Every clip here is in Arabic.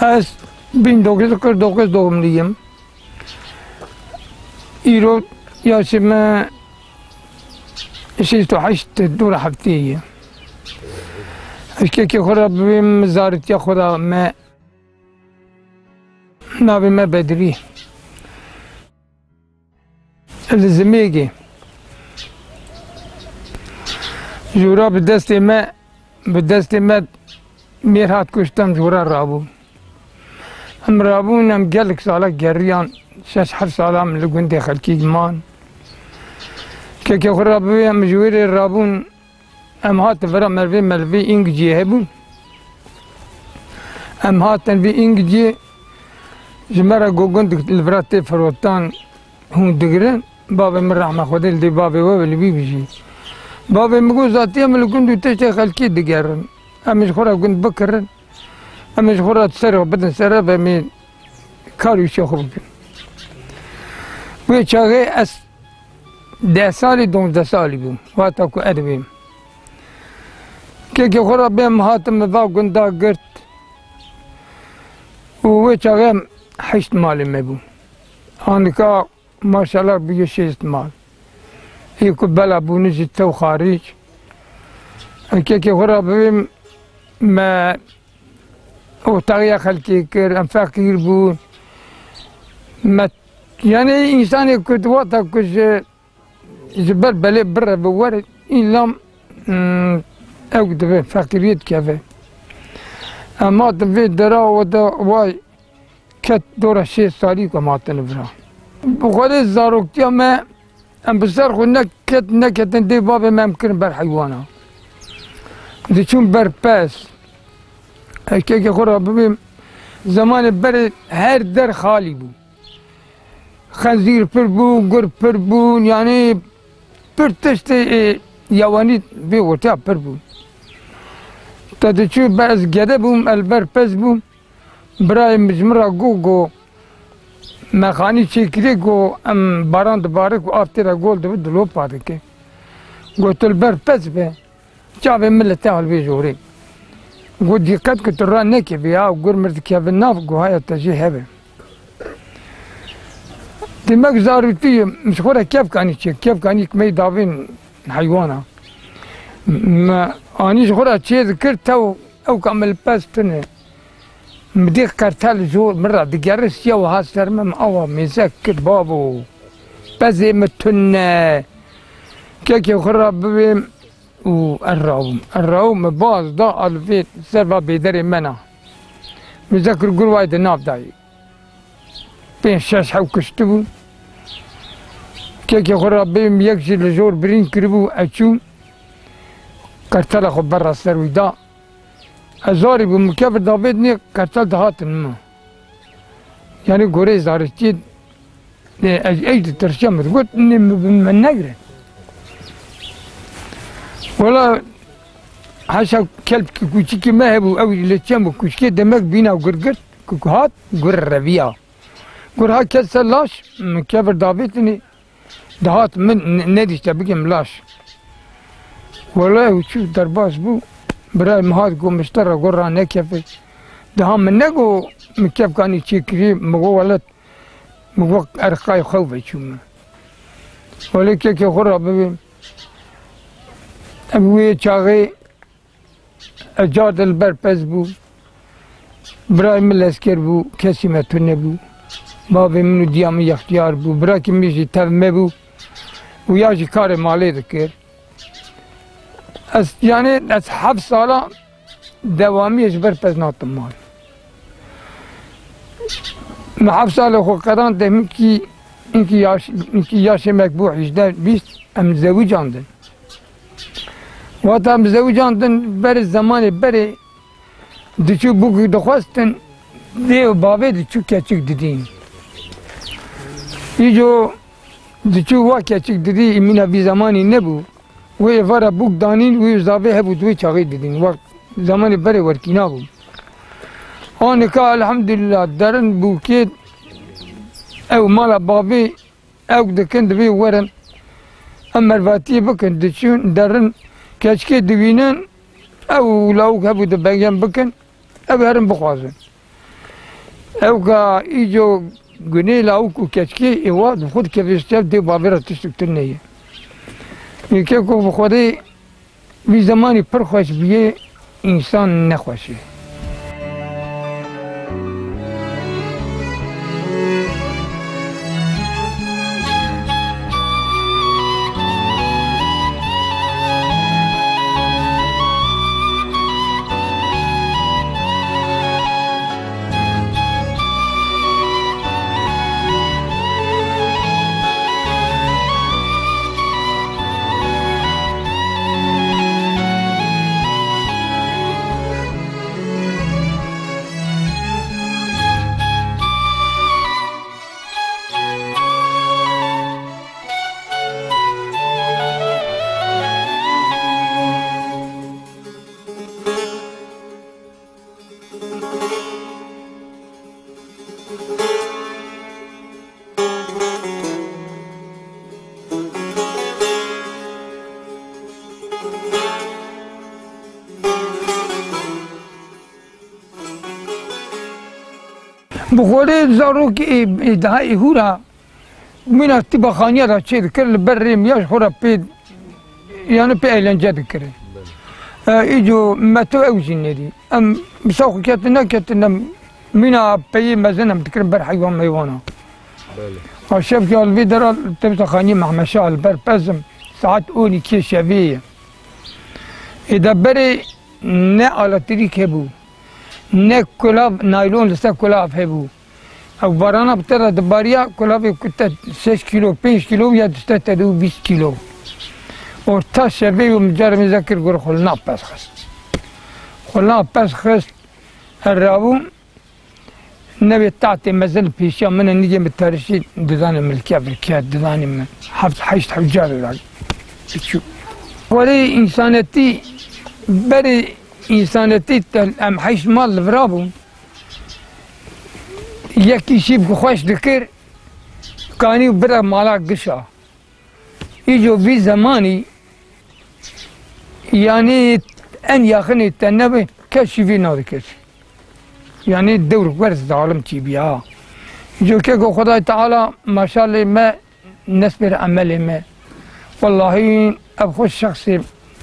از 1949 doğumluyum. İro yaşıma 68 دور هفته‌ایه. اشکی که خورا بیم زارتی خورا ما ناوی ما بدری الزمیگی جورا به دست ما میرهات کشتم جورا رابو هم رابون هم گلک سالا گریان 6 سالا من لگونده خلکی گمان که خورا بیم جویر رابون ام هاتن برا ملوی انگجی هبون ام هاتن بی انگجی جمرا گوگند البرات فروتان هون دگرن بابا من رحمه خودل دی بابا و بی بيجي بابا مگو ذاتی عمل گند تشت خلکی دگرن امش خورا گند بکرن امش خورا سر بدن سر به می کاری شو خوب و چاغه اس 10 سالی 12 سالی بوم واتا کو ادبیم که خورا بیم هاتم با گندا گرت و چاغم 8 مالی مبون آنکا ماشاءالله بیه 6 مال یکو بلا بونجی تو خارج که خورا بیم ما او تغییر خلقی کر ام فقیر بون ما یعنی انسانی کد واتا کش جبر بله بره بورد این لام او دبه فقیریت کفه اما دبه درا و دا وای کت دور 6 سالی که ماتن برا بخواد زاروکتی ما ام بسر خود نکتن دی باب ممکن بر حیوانا دی چون بر پس که خورا ببیم زمان بر هر در خالی بود خنزیر پر بود گر پر بود یعنی پر تشت یوانی بی ورتیا پر بود تا چو باز گده بوم البر پس بوم برای مجمرا گو مخانی چیکری گو ام باران دباره گو آفتر گول دو دلو پاره که گو تلبر پس به چاوه ملت حال بی جوری گو دقت که تر راه نکی بیا و گر مرد که به ناف گو های تجیه هبه دماغ زاروتی مشخوره کیف کانی چه کیف کانی که می داوین حیوانا ما آنیش خورا چیز کرد تو او کامل پس تنه مدیق کرتال زور مرا دیگرش یا و هاست درمم آوا میزک کرد بابو پزی متونه که خورا ببیم و الراوم باز دا الفید سروا بیدر منا مذکر گروای دناف دایی 5-6 حو کشته بود که خورا ببیم یک جل زور برین کربو اچو کرتل خود بر سر ویدا ازاری بو مکفر دابید نی کرتل دهاتن ما یعنی گوره زارشتید اجد ترشم گفت من نگره ولا حاشا كلب كوشيكي ما هبو او لتشمو كوشكي دمك بينا وقرقرت كوكوهات قر ربيا قرها كسلاش من كفر دابيتني دهات من ندي تبقي ملاش والله وشوف درباس بو براي مهات قو مشترى قرها نكفي دهام من نقو من كيف كان يشيكري مقو ولد مقو ارقاي خوفي شوما ولكن كي قرها ببي ابوي چاغي اجاد البر پس بو برای من لسکر بو کسی متونه بو بابی منو دیام اختیار بو برای که میشی تفمه بو و یاجی کار مالی دکر یعنی از 7 سالا دوامیش بر پس ناتم مال من 7 سال خود قران دهم که اینکه یاش مکبوع 18-20 ام زوی جاندن وقت هم زوجاندن بر زمان بره دچو بگو دخواستن دیو بابه دچو کچک دیدین ایجو دچو وا کچک دیدی ایمینا بی زمانی نبو و ایوارا بوک دانین و زابه هبو دوی چاقی دیدین وقت زمان بره ورکینا بو آنکا الحمدلله درن بوکید او مالا بابه او دکن دوی ورن امرواتی بکن دچون درن کچکی دوینن او لاوک هبو ده بگم بکن او هرم بخوازن او كا ايجو قنيلا او كشكي ايواد خود كيفيستيف دي بابيرا تشتكتنيه يكيكو بخودي في زماني برخوش بيه انسان نخوشي بخوري زاروك إدهاء هورا من اتبا خانية دا چه دكر لبرم ياش خورا بيد يعني بي ايلنجا دكر ايجو ماتو اوزين ندي ام بساقو كاتنا منا بي مزنم دكر بر حيوان ميوانا الشيف قال في درا تبتا خانية مع مشاعر بر بزم ساعات اوني كي شبيه اذا بري نا على تريك هبو نه کلاب نایلون لسه کلاب هبو او بارانا بتره دباریا کلابی کتا 6 کیلو 5 کیلو یا دسته تدو 20 کیلو اور تا شبه و مجرم ذکر گر خلنا پس خست الرابو نبي تعطي مازال بيشا من نيجي بالتاريخي دزان الملكية بركيات دزان من حفظ حيشت حجار شو ولي إنسانتي بري إنسانتي أم حيش مال فرابو يكي شيب خوش ذكر كاني برا مالا قشا يجو في زماني يعني أن ياخني التنبي كشي في ناذكر يعني الدور ورث عالم تيبيا جو كيكو خداي تعالى ما شاء الله ما نسبر عملي ما والله أبخو الشخصي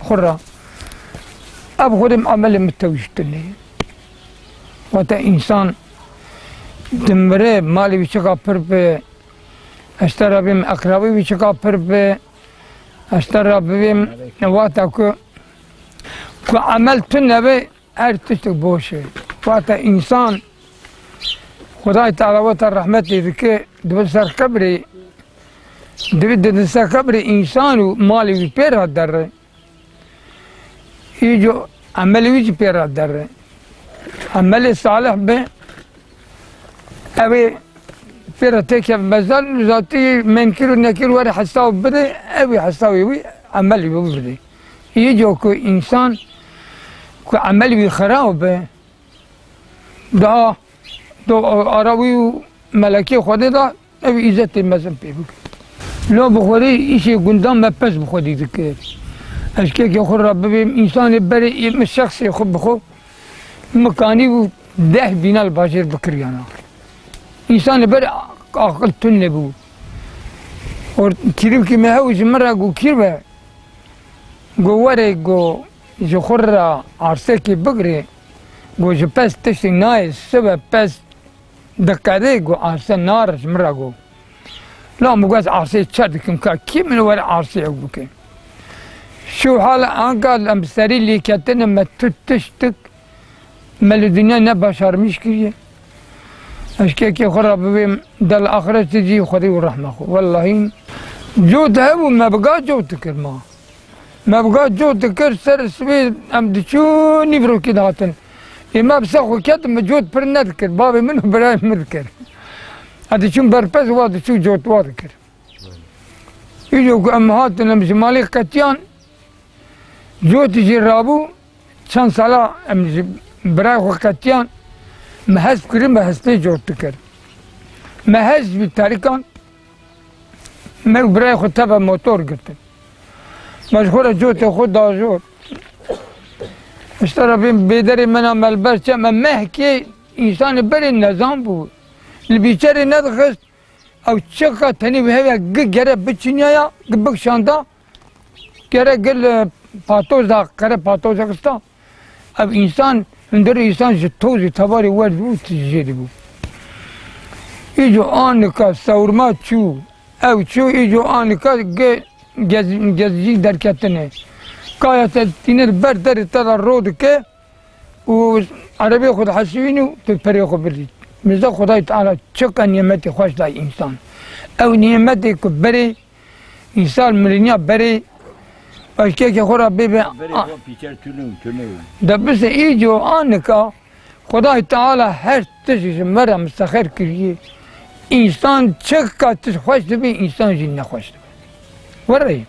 خرة أبخو عملي متوجتني وتا إنسان دمره مالي بيشكا بربي اشترى بهم أقربي بيشكا بربي اشترى بهم واتا كو عملت النبي أرتشتك بوشي واتا إنسان خداي تعالى وتا رحمتي ذكي دبسر كبري دبسر كبري إنسانو مالي بيبيرها الدر يجو عملي ويجي بيرها الدر عملي صالح به أبي بيرها تكيف مازال ذاتي منكر ونكر ورا حساوي بدي أبي حساوي وي عملي بدي يجو كو إنسان كو عملي بخراب به دا عربي وملكي خودي دا أبي إزت المزن بيبك لو بخوري إشي قندام ما بس بخودي ذكر أشكيك يخور ربي إنسان بري من الشخص يخب بخو مكاني وده بينا الباشر بكريانا إنسان بري عقل تنبو وكيرب كي ما هوش مرة قو كيربه قو وري قو جخور عرسكي بقري قو جو بس تشتي نايس سبب بس دكادي قو عرسة نارش مرة قو لا مقاس عرسي تشارك مكا كي من ورا عرسي عقبك شو حال أنقال الأمثالي اللي كاتنا ما تتشتك ما الدنيا نبشر مشكلة أشكيك يخرب بهم دل آخرة تجي خذي والرحمة والله جود هو ما بقى جود تكر ما بقى جود تكر سر سبيل أم دشو نفرو كده هاتن إما بسخو كده مجود پر نذكر بابي منه براي مذكر هذا شو بربز وهذا شو جود واذكر يجوا أمهاتنا مجمالي كتيان جود تجي رابو شان صلاة أم براي كتيان مهز كريم مهزتي جود تكر مهز بالتاريكان ما براي خطابة موتور قلت مشغولة جود تاخد داجور اشترى بين بيدري منا ملبس ما مهكي انسان بر النظام بو البيشر ندخست او تشقى تاني بهذا جرى بتشنيا قبك شاندا جرى قل باتوز دا قرى باتوز قستا اب انسان اندر انسان جتوزي تباري ورد وتجري بو يجو آنكا سورما شو او شو يجو آنكا جزجي دركتنه كايا تينر بردر ترى الرود كه وعربي خد حسيني تفري خبري مزا خداي تعالى شكا نعمتي خوش لاي انسان او نعمتي كبري انسان ملينيا بري اشكيك خورا بيبي ده بس يجو آنكا خداي تعالى هر تشيش مرة مستخير كريه انسان شكا تخوش تبي انسان جن نخوش تبي وري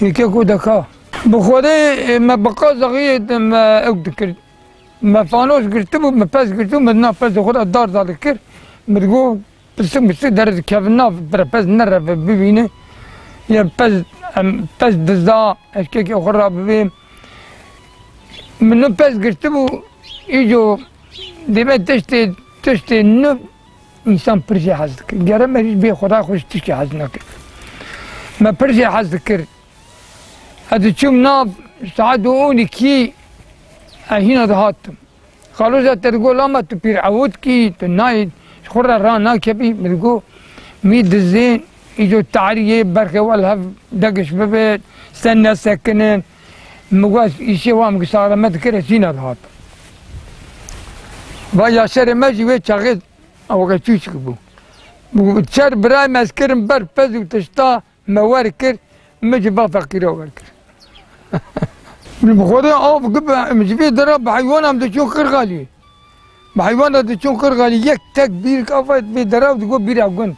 يكيكو دكا بخودي ما بقى زغيد ما اقدر ما فانوس قلتبو ما باس قلتبو ما نافذ خدا دار ذكر مرقو بس درد كافنا بربز نرى ببينه يا بس دزا اشكيك اخرى ببين منو باس قلتبو يجو ديما تشتي نو انسان برجع حزك جرى ما بي خدا خوش تشكي حزنك ما برجع حزكر هذا شوم ناب ساعدوني كي هنا ذهاتم خلاص تقول لما تبير عود كي تنايد خرا رانا كبي بتقول ميد الزين يجو التعريه بركه والها دقش ببيت سنه سكنين مواس يشي وام قصار ما تذكر هنا ذهات ويا شر ماجي وي شغل او قتوش كبو بتشر براي مسكرم بر فز وتشتا مواركر مجي بفكر وكر بخوري اوف قبل مجبي ضرب حيوان عم تشون خرغالي بحيوان عم تشون خرغالي يك تكبير كفايت بضرب تقول بير افغان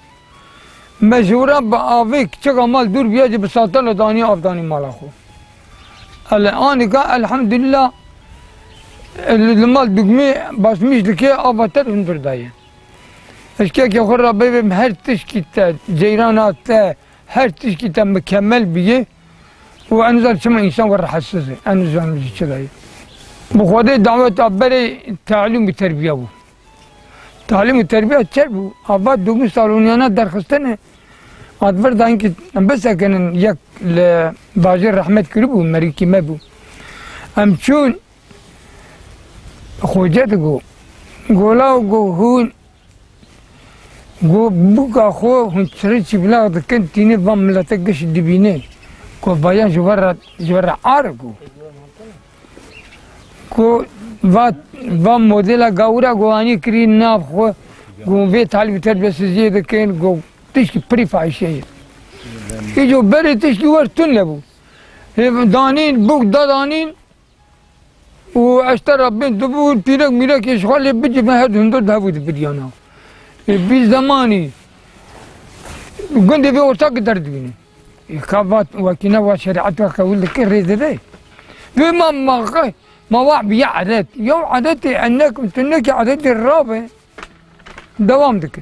مشهورة بافيك شغل مال دور بيجي بساطة داني افداني مال اخو الان قال الحمد لله المال دقمي بس مش لكي افاتر هندر دايه اشكيك يا خرا بيبي هر تشكيتا جيرانات هر تشكيتا مكمل بيه وانزل شما انسان ورا حساسه انزل مش كذا بخودي دعوه ابري تعليم وتربيه بو تعليم وتربيه تشربو اباد دوغ صالونيانا درخستنه ادبر دانك بس كان يك لباجر رحمت كربو مريكي مبو امشون خوجتكو قولاو هون قو بوكا خو هنشريتش بلاغ كنت تيني بام لا تقش دبيني كو بايا جورا عاركو كو فا موديلا غاورا غواني كرين ناف خو قو في تعليم تربية سزيدة كين قو تشكي بريفا شيء يجو بري تشكي ورتون لبو دانين بوك دا دانين واشترى بنت دبو بيرك ميرك يشغل بيجي ما هاد هندو دافود بريانا في زماني قندي في ورتاك درديني كافات وكنا وشريعتها كقول لك الريدري بما ما واحد عادات يوم عادتي انك عادتي الرابع دوام دك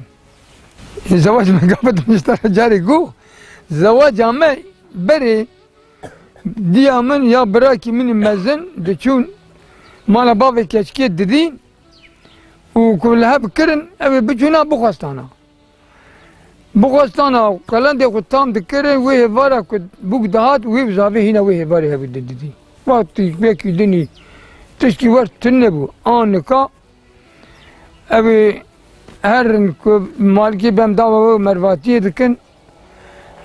الزواج ما قابل مشترى جاري جو زواج عمي بري دي من يا براكي من المازن دتشون مال بابي كشكيت ددين وكلها بكرن ابي بجونا بوخستانا بوغستانا قلن دي قطام دكرن ويه فارا كد بوك دهات ويه بزافي هنا ويه فاري هبي ددي وقت بيكي دني تشكي ورد تنبو آنكا ابي هرن كو مالكي بهم داوا مرواتي دكن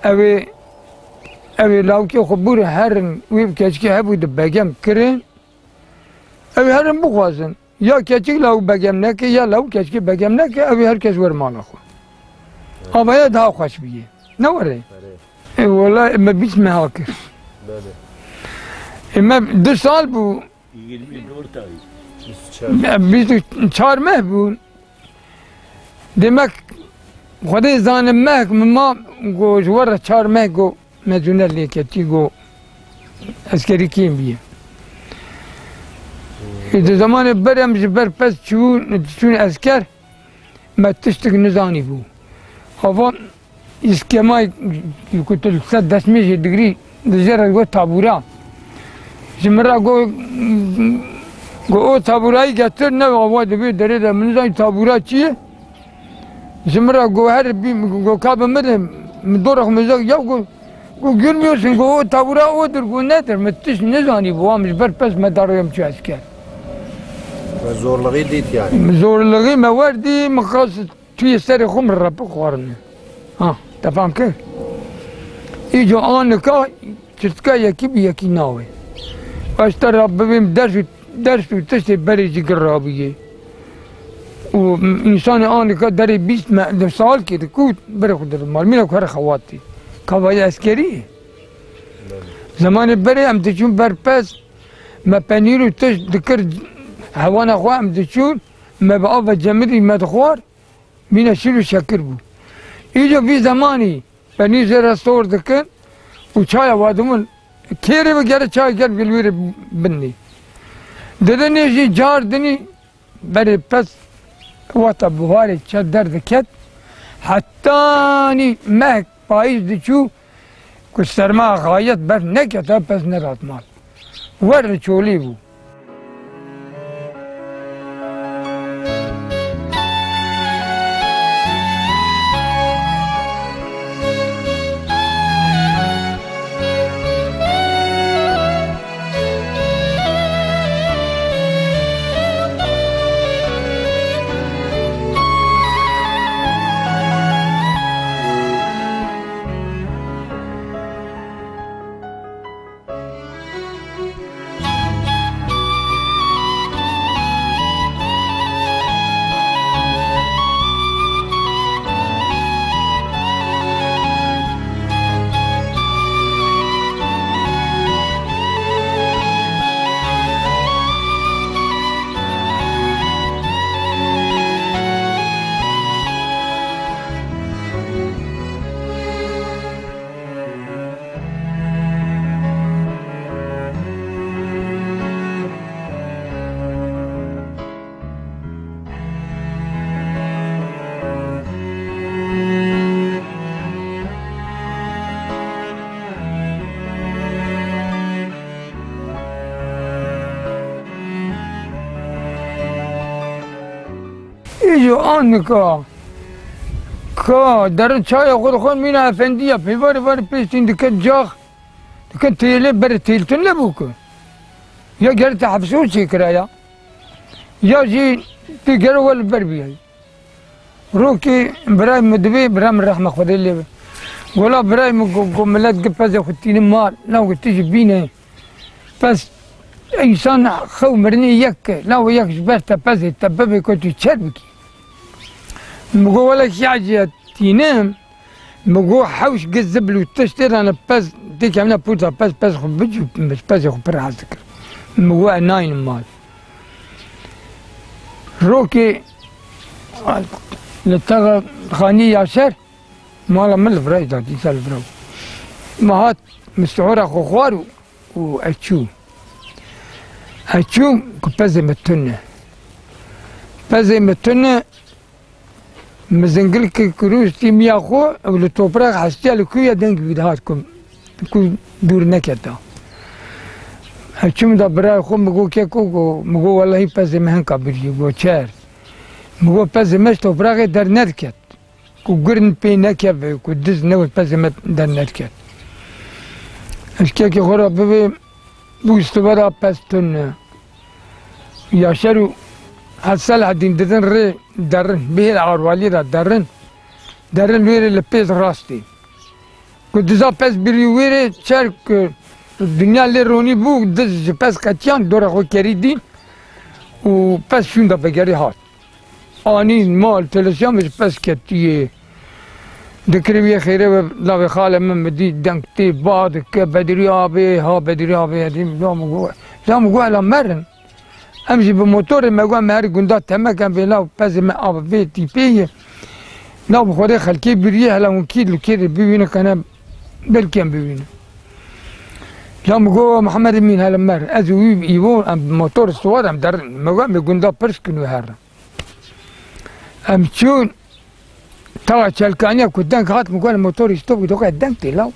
ابي لاوكي خبور هرن ويه كشكي هبو دباجم كرن ابي هرن بوخازن يا كشكي لاو باجم نك يا لاو كشكي باجم نك ابي هركز ور مالخو أما يا ده خوش بيه نوري والله ما بيش مهاكر اما 2 سال بو بيش 4 ماه بو demek خدي زانمك ما جو جوار 4 ماه جو مدينة اللي كتي جو عسكري كيم بيه إذا زمان برم جبر بس شون عسكر ما تشتك نزاني بو هوا اسكيماي كنت السد 10 دغري دجرة جو طابورا جمرة جو گو او تابورایی گتر نه آواد بی داره ده من زنی تابورا چیه؟ زمرا گو هر بی گو کاب مده مدور خمزاق یا گو گرمیوسن گو او تابورا او در گو ندر متش نزانی بوامش بر پس مداریم چه از کرد. و زورلغی دید یعنی؟ زورلغی موردی مخواست توی سر خمر را بخورن. ها تفهم که؟ ایجا آن که چرتکا یکی بی یکی ناوه. اشتر را ببین درس و تشت بری جگر را بیه. و انسان آن که در 20 سال که کود بره خود در مال میره کار خواتی. کوای اسکریه. زمان بره هم تچون بر پس ما پنیر و تشت دکر هوانا خواه هم تچون ما با آب جمعی مدخوار مینا شیر و شکر بود. ایجا بی زمانی پنیر زیر سور دکن و چای وادمون کیره بگره چای گر بلویر بندی. ددنیشی جار دنی بره پس واتا بوهاری چه درد کت حتی نی مهک پاییز دچو که سرما غایت بر نکتا پس نرات مال ور چولی بو. ایجو آن که در چای خود خود مینا افندیه پیواری واری پیستین دکت جاخ دکت تیله بر تیلتون نبو که یا گر تحبسو چی کرایا یا جی تی گر ول بر بیایی رو که برای مدوی برای من رحمه خودی لیبه ولا برای ملت گپز خودتین مال لاو تیجی بینه پس انسان خو مرنی یک لاو یک جبر تپزی تببی کتی چر بکی مگو ولا شعجة تينام مگو حوش جذبلو تشتري أنا بس ديك عمنا بوتا بس خو بجو بس خو برازك مگو ناين مال روكي لتغى خاني ياسر مالا من الفراي داتي سال الفراو مهات مستعورة خو خوارو وأتشو كبزي متنة بزي متنة مزنگل که کروز تیمیا خو اول توپرق هستی علی کویا دنگ بیدهات کم کو دور نکتا هچم دا برای خو مگو که کو مگو والله پس مهن کابری گو چر مگو پس مش توپرق در نرکت کو گرن پی نکب کو دز نو پس در نرکت اشکه که خورا ببی بوستوارا پس تن یاشرو حسال هدين ددن ري درن به العروالي را درن ويري لبيز راستي كنت زا بس بري ويري شارك الدنيا اللي روني بو دز بس كاتيان دورا خو كريدين و بس شوندا بگري هات اني مال تلسيام بس كتيه دكري خيره لا خاله من مدي دنكتي بعد كبدري ابي ها بدري ابي هدين لا مو على مرن امشي بموتور ما قام ماري قندات تما كان في لاو باز ما اب في تي بي لاو بخوري خلكي بريه لا مكيد لكيد بيوينا كان بالكم بيوينا لا مقو محمد مين هلا مار ازو يبون موتور الصواد ام در ما قام قندات برسكن وهرا ام تشون توا تشالكانيا كدان خات مقول الموتور يستوب دوكا دانتي لاو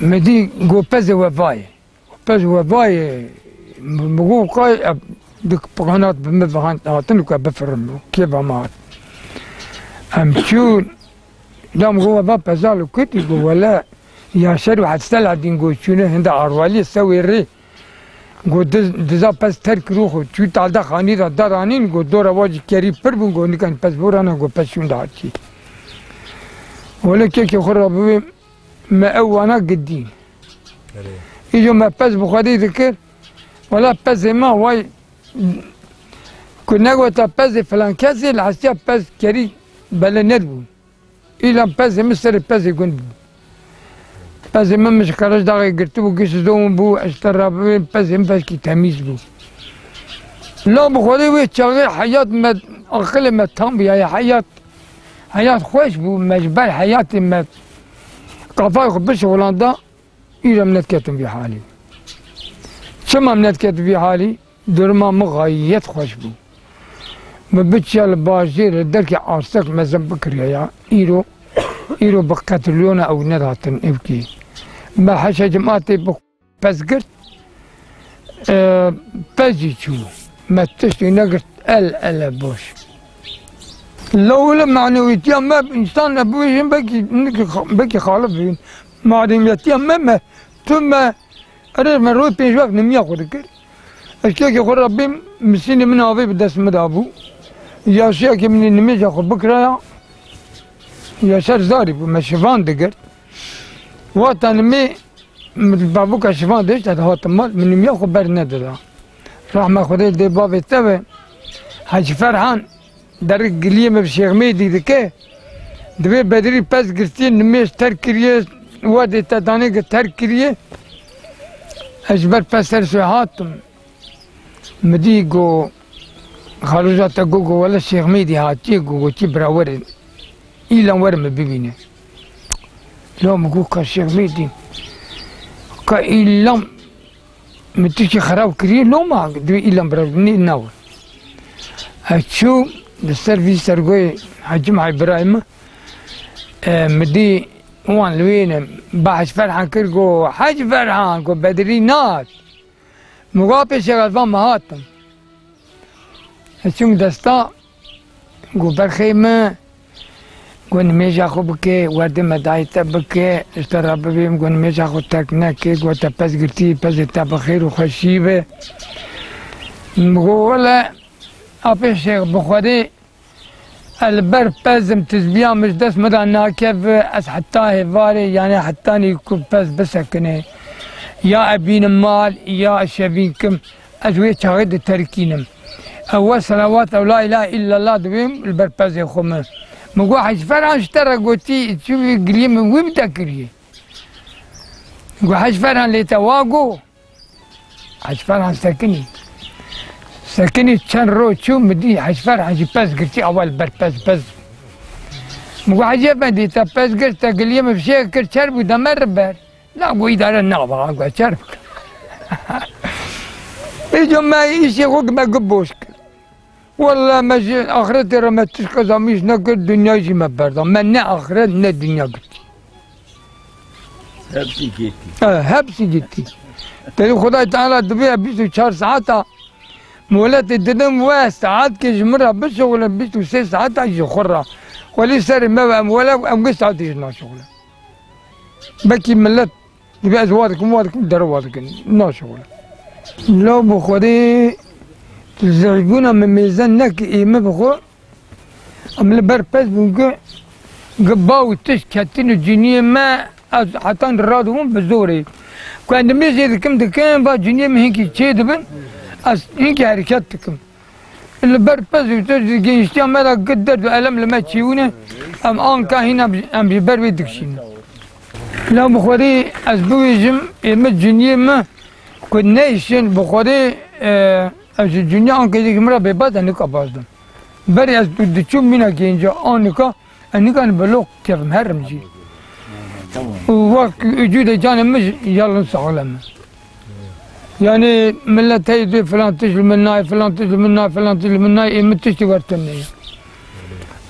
مدي جو باز وفاي بقول قاي دك بقنات بمبغان هاتنك بفرم كيف مات أمشون لا مقوى بابا زالو كتي ولا يا شر واحد استلع دين قول شنو هند أروالي سوي ري قول دزا بس ترك روحه شو تعدا خاني دا دارانين قول دورا واجي كريم بربون قول نكان بس بورانا قول بس شون دارتي ولا كيك يخرب ما أوانا قدين يجوا ما بس بخاري ذكر ولا بس ما واي كنا قلت بس فلان كذا العسيا بس كريم بلا ندبو إلا بس مصر بس يكون بس ما مش خرج داغي قرتو قيس دوم بو اشترى بس بس كي تميز بو لا بخاري ويتشغل حياة ما أقل ما تنبي هي حياة خوش بو مجبال حياة ما قفايق بش هولندا إلى من نتكتم في حالي شما من نتكتم في حالي درما مغايت خوش بو ما بتش الباجير الدرك عاصك مزن بكري يا إيرو بقتلونا أو نداتن إبكي ما حشا جماعتي بس قرت بزي شو ما تشتي نقرت ال بوش لو معنويتيا ما إنسان أبوي بكي خالف بين معنويتيا ما ثم أنا مروي بين شوف نميا خدكر أشياء كي خرب بين مسيني من أبي بدس مدابو يا أشياء كي من النميا خد بكرة يا شر زاري ما شفان دقر وقتاً مي بابوك شفان ديش هذا هو تمال من النميا خد برنا ده راح ما خدي دي بابي تبع حاج فرحان درك قليم بشيخ ميدي ذكي دبي بدري بس قرتين نميش تركريه وادي تدانيك تركريه اجبر بسر سوهاتم مديقو خارجات تقوقو ولا الشيخ ميدي هاتي قوقو تبرا ورد إلا ورم ببينه لو مقو كالشيخ ميدي كإلا متشي خراب كريه لو ما دبي إلا برابني ناول هتشو السيرفيس ترقوي حجم إبراهيم مدي وان لوين باحث فرحان كرقو حاج فرحان كو بدري نات مقابل شغل فان مهاتم هتشو دستا كو برخيمة كو نميش اخو بكي ورد مدايتا بكي اشترى ببيم كو نميش اخو تاكنا كي كو تبس قرتي بس بخير وخشيبة مقولا أبي شيخ بخاري البر بازم تزبيان مش دس مدى ناكف أس حتى هفاري يعني حتى يكون بس كني يا أبين مال يا شبيكم أزوي شاهد تركينم أول صلوات أو لا إله إلا الله دويم البر باز يخوم مقو حج فرعان اشترى قوتي تشوفي قريم من وين بتاكريه مقو حج فرعان ليتواقو حج فرعان ساكني ساكني كان رو شو مدي حج فرح حج باز قرتي اول بر باز مو حاجه بدي تباز قرت قليم بشيء كرت شرب ودمر بر لا ابو اداره النغبه اقعد شرب يجوا ما يشي غوق ما قبوش والله ما اخرتي رمتش كزاميش نقر دنيا يجي ما برضه ما اخرت نا دنيا قلت هبسي جيتي هبسي جيتي تلي خداي تعالى دبيها بيسو 4 ساعات مولات الدنم ساعات كي جمرها بالشغل بيتو 6 ساعات يجي خرة ولي ساري ما بقى ولا ام قص ساعات يجي شغله بكي ملت تبي ازوارك موارك دروارك نا شغله لو بخوري تزعجونا من ميزان نك ما بخو ام البر باس بنقو قباو تشكتين الجنيه ما حتى نرادهم بالزوري كان ميزي كم دكان با جنيه ما هيك تشيدبن هيك حركاتكم اللي بربز وتجي يشتي مرة قدر ألم لما تشيونه أم آن كان هنا أم ببر بيدكشين لو بخوري أسبوعي يمد جنيه ما كنا يشين بخوري أز الجنيه آن كذي مرة ببعض أنك أبازدم بري أز تشوف منا كينجا أنك أنا بلوك كيف مهرم جي ووقت وجود جانب مش يلا نسعلم يعني ملت هي فلان تجل من ناي فلان تجل من ناي فلان تجل من ناي متشتي ورتني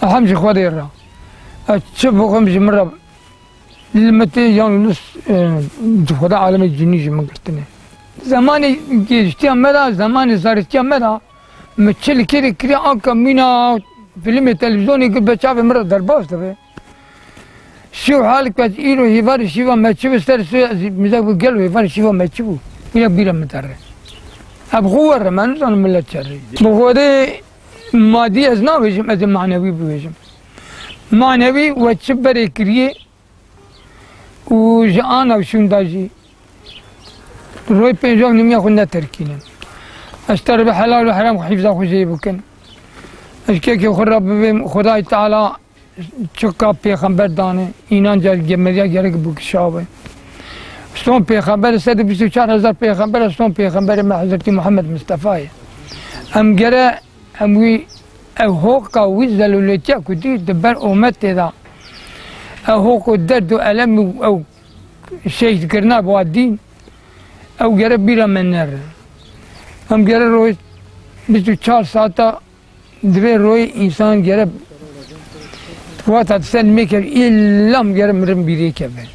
أحمش خضيرة أتشوفه 5 مرة لما تيجي يعني نص خدا عالم الجنيج ما قلتني زمانی گیشتی مرا زمانی زارستی مرا مچل کری آنکا مینا فیلم تلویزیونی که بچه مرا در باز داره شو حالك بس إيرو هيفار شيفا ما تشوف استر سو مزاج بقلو هيفار شيفا ما تشوفه ويا بيرم متره أبغور ما نزل من الشري بغوري مادي أزنا بيجم أزم معنوي بيجم معنوي وتشبر كريه وجانا وشون داجي روي بيجام نميا خلنا تركينا أشتر بحلال وحرام حفظه خوشي بكن أشكيك خرب خداي تعالى چکا پیغمبر دانه اینان جا گمریا گرگ بکشاوه استون پیغمبر 124,000 پیغمبر استون پیغمبر حضرت محمد مصطفی ام گره اموی او حقا ویزل ولتیا کدی دبر امت دا او حق درد و علم او شهید کرنا با دین او گره بیرا من نر ام گره روی 24 ساعتا دوی روی انسان گره وقت تسل میکر ایلام گرم مرن بیری که بر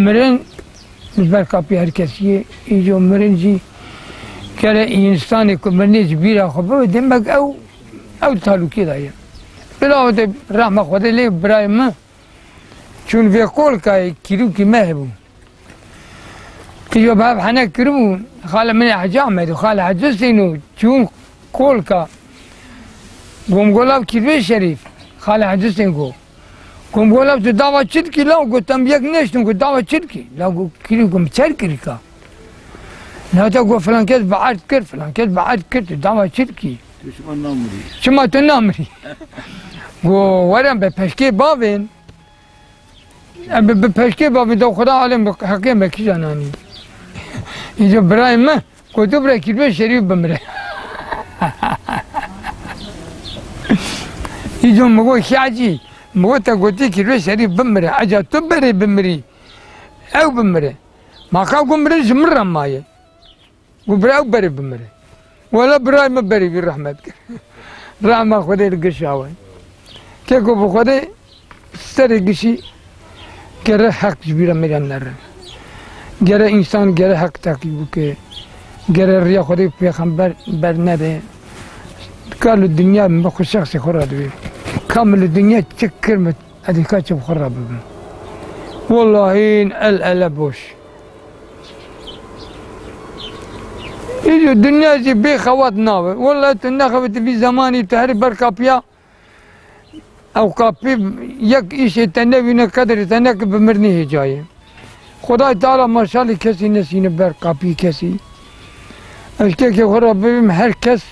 مرن بر کپی هر کسیه ایجو مرن جی کره انسانی که مرنیج بیرا خوبه دمک او تعلقی دایم بلا وقت رحمه خدا لی برای ما چون وی قول که کیلو کی مهبو که جو باب حنا کرمو خاله من حجامه دو خاله حجستینو چون قول که قوم گلاب کیلو شریف خاله حدثين قوم قولوا تو دعوة شركي لا قلتم يك نشتم قلت دعوة شركي لا كيلو قوم تشاركي كا لا تقول فلان كذا بعد كر فلان كذا بعد كر دعوة شركي شو ما تنامري قو ورم بپشكي بابين بپشكي بابين دو خدا عالم حقيقة مكي جاناني يجو براي ما قلت براي كيلو شريف بمره يجو مقول شاجي مقول تقولتي كيلو شريف بمري أجا تبري بمري أو بمري ما كان بمري مرة ماي وبري أو بري بمري ولا براي ما بري برحمتك رحمة خدي القشاوي كيكو بخدي سري قشي كره حق جبيرة مري النار جرى إنسان جرى حق تاكيبك جرى الرياء خدي في خنبر برنده قالوا الدنيا مخو شخصي خراد بيه كامل الدنيا تشكر هذه كاتب خراب والله الألبوش يجوا الدنيا زي بي خوات ناوي والله تنخبت في زماني تهري بركابيا او كابي يك ايش تنبي قدر تنك بمرني جاي خدا تعالى ما شاء الله كسي نسين بركابي كسي اشكيك خراب بهم هر كس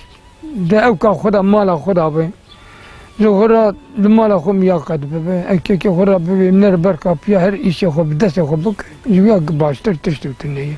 ده اوكا خدا مالا خدا بي زهرا لمالا خم ياقد ببه اكيك خراب ببه من بركابيا هر ايش خو بدس خو بك جويا باشتر تشتو تنيه